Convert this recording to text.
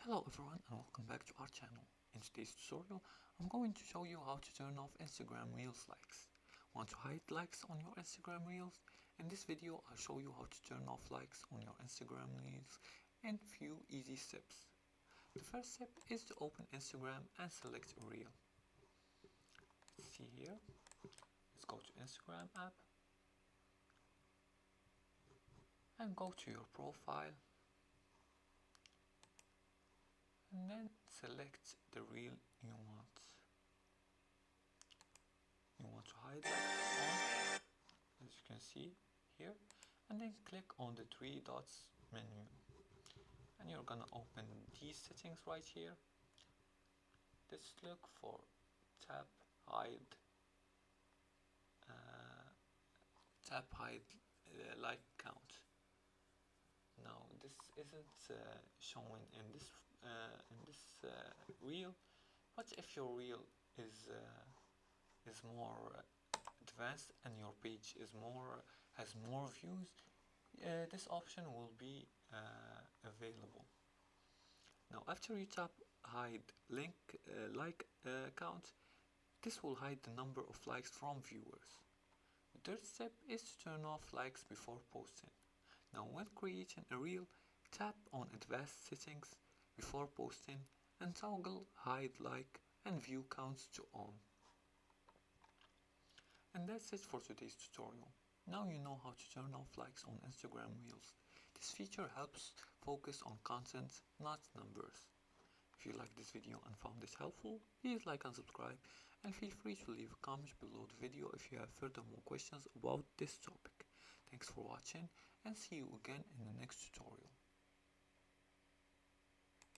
Hello everyone and welcome back to our channel. In today's tutorial, I'm going to show you how to turn off Instagram Reels likes. Want to hide likes on your Instagram Reels? In this video, I'll show you how to turn off likes on your Instagram Reels in few easy steps. The first step is to open Instagram and select a reel. Let's see here. Let's go to Instagram app and go to your profile. And then select the reel you want. You want to hide that on, as you can see here, and then click on the three dots menu. And you're gonna open these settings right here. Let's look for tap hide, like count. Now this isn't showing in this reel, but if your reel is more advanced and your page has more views, this option will be available. Now after you tap hide like count, this will hide the number of likes from viewers. The third step is to turn off likes before posting. Now when creating a reel, tap on advanced settings before posting and toggle hide like and view counts to on. And that's it for today's tutorial. Now you know how to turn off likes on Instagram Reels. This feature helps focus on content, not numbers. If you liked this video and found it helpful, please like and subscribe, and feel free to leave a comment below the video if you have further more questions about this topic. Thanks for watching and see you again in the next tutorial.